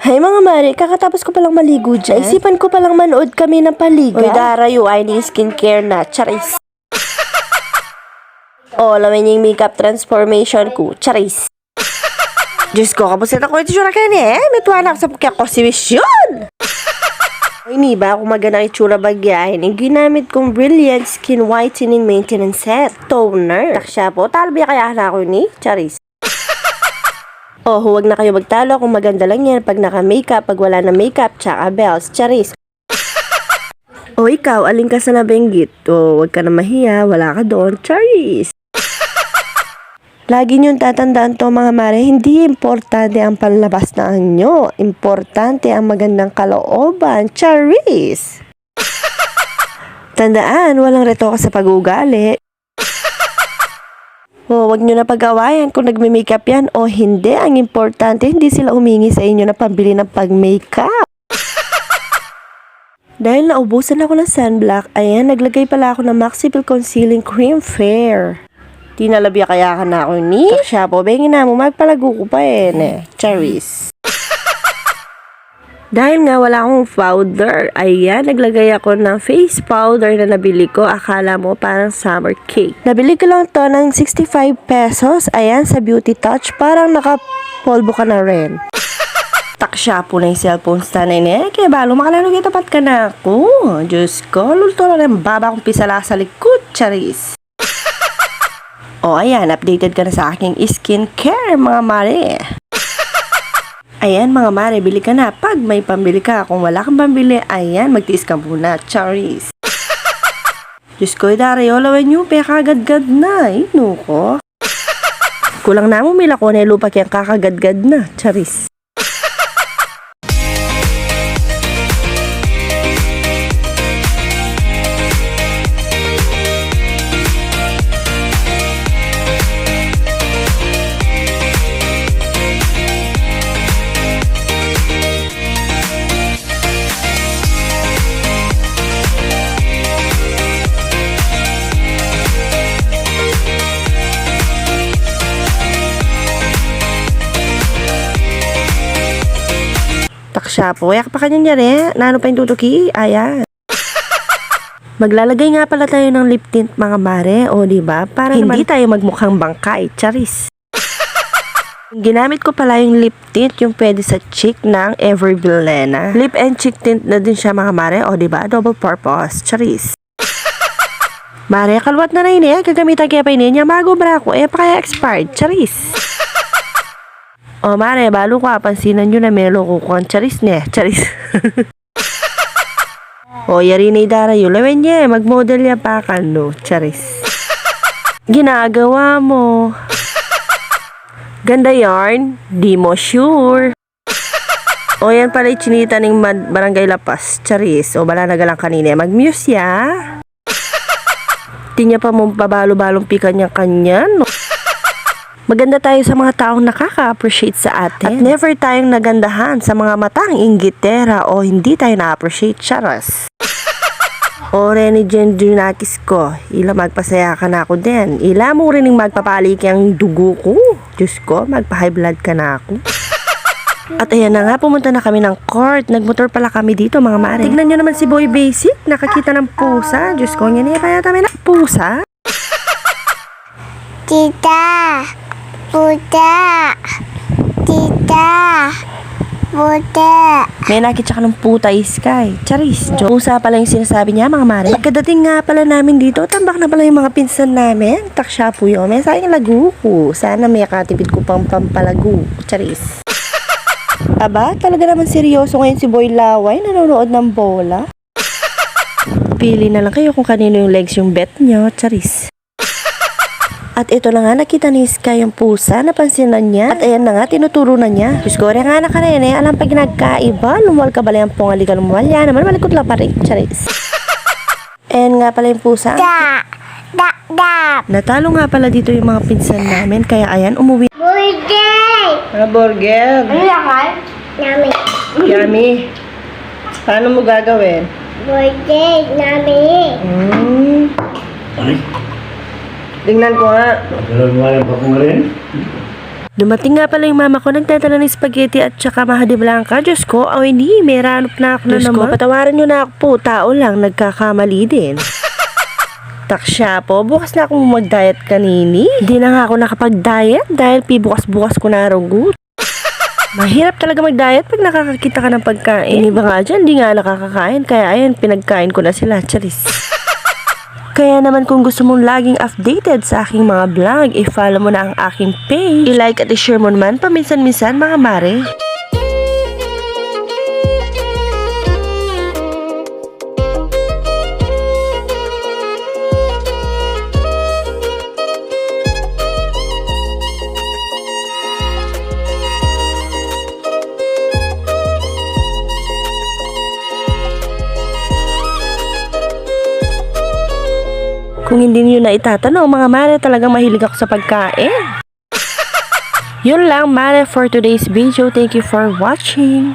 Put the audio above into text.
Hay mga mare, kakatapos ko palang maligo dyan. Isipan ko palang manood kami ng paliga. Uy, darayo, ay ni skincare na. Charis. Oh, laman yung makeup transformation ko. Charis. Diyos ko, kapusit ako ito sura kanya eh. May tuwa na ako sa pagkaya ko si Mission. Hindi ba ako magandang itsura bagyahin? Yung ginamit kong Brilliant Skin Whitening Maintenance Set. Toner. Taksya po, talbi kaya na ako ni Charis. Oh, huwag na kayo magtalo kung maganda lang yan pag naka-makeup, pag wala na makeup, tsaka bells, Charis. O ikaw, aling ka sa nabenggit? O, huwag ka na mahiya, wala ka doon, Charis. Lagi niyong tatandaan to mga mare, hindi importante ang panlabas na anyo. Importante ang magandang kalooban, Charis. Tandaan, walang retoka sa pag-ugali. O, wag nyo na pag-awayan kung nagme-makeup yan o hindi. Ang importante, hindi sila humingi sa inyo na pambili ng pag-makeup. Dahil naubusan ako ng sunblock, ayan, naglagay pala ako ng Maxipil Concealing Cream Fair. Tinalabya kaya ka na ako ni? Taksya po, bengin na mo, magpalago ko pa eh. Charis. Dahil nga wala akong powder, ayan, naglagay ako ng face powder na nabili ko. Akala mo parang summer cake. Nabili ko lang to ng 65 pesos. Ayan, sa Beauty Touch. Parang nakapolvo ka na rin. Taksya po na yung cellphone stand na kaya balo, makalaro kita tapat ka na ako. Diyos ko, lulto lang yung baba kong pisala sa likod, Charis. O, ayan, updated ka na sa aking skincare, mga mare. Ayan mga mare, bili ka na. Pag may pambili ka, kung wala kang pambili, ayan, magtiis ka muna, Charis. Diyos ko, Dario, lawan nyo, kagad-gad na, ino ko. Kulang na mo, mila ko na lupa kayang kakagad-gad na, Charis. Taksya po, yak pa kanya rin. Nano pa yung tutuki? Ayan. Maglalagay nga pala tayo ng lip tint mga mare. O diba? Para hindi tayo magmukhang bangkay. Charis. Ginamit ko pala yung lip tint, yung pwede sa cheek ng Everbilena. Lip and cheek tint na din siya mga mare. O diba? Double purpose. Charis. Mare, kalwat na rin eh. Gagamitan kaya pa niya. Bago bra ko. Pa kaya expired. Charis. O mare, balo ko, pansinan nyo na may loko ko ang Charis niya. Charis. O yari na idara yun. Lawan niya, mag-model niya pa ka, no? Charis. Ginagawa mo. Ganda yarn? Di mo sure. O yan pala chinita ng Barangay Lapas. Charis. O bala na galang kanina. Mag-muse ya. Di niya pa mong pabalo-balong pikan niya kanya, no? Maganda tayo sa mga taong nakaka-appreciate sa atin. At never tayong nagandahan sa mga matang inggitera o hindi tayo na-appreciate, Charas. O Reni Jen Dunakis ko, ila magpasaya ka na ako din. Ila mo rin yung magpapalik yung dugo ko. Diyos ko, magpa-high blood ka na ako. At ayan na nga, pumunta na kami ng court. Nagmotor pala kami dito mga mare. Tignan nyo naman si Boy Basic, nakakita ng pusa. Diyos ko, yan kaya tayo na pusa. Tita! Puta! Tita! Puta! May nakita ka ng puta, Sky. Charis. Pusa pala yung sinasabi niya, mga mare. Pagkadating nga pala namin dito, tambak na pala yung mga pinsan namin. Taksya po yun. May sayang lagu ko. Sana may katipid ko pang pampalagu. Charis. Aba, talaga naman seryoso ngayon si Boy Laway. Nanonood ng bola. Pili na lang kayo kung kanino yung legs yung bet nyo. Charis. At ito na nga, nakita ni Sky yung pusa, napansinan niya. At ayan na nga, tinuturo na niya. Diyos ko, rin nga na ka rin eh. Alam pag nagkaiba, lumuwal ka bala yung pungali ka lumuwal. Yan naman, malikot lang pa rin. Charis. Ayan nga pala yung pusa. Da! Da! Da! Natalo nga pala dito yung mga pinsan namin. Kaya ayan, umuwi. Burger! Ano, burger? Ano yan? Nami. Yummy. Paano mo gagawin? Burger! Nami. Tingnan ko nga. Dalag mo yung bakong rin? Dumating nga pala yung mama ko, nagdadala ng spaghetti at saka Mahadi Blanca. Diyos ko, hindi, may ranop na ako na Diyos naman. ko, Patawaran nyo na ako po, tao lang, nagkakamali din. Taksya po, bukas na akong mag-diet kanini. Hindi na nga ako nakapag-diet dahil bukas-bukas ko na rugot. Mahirap talaga mag-diet pag nakakakita ka ng pagkain. Iba nga dyan, di nga nakakakain. Kaya ayan, pinagkain ko na sila. Charis. Kaya naman kung gusto mong laging updated sa aking mga vlog, i-follow mo na ang aking page. I-like at i-share mo naman paminsan-minsan mga mare. Kung hindi niyo na itatanong, mga mare, talagang mahilig ako sa pagkain. Yun lang, mare, for today's video. Thank you for watching.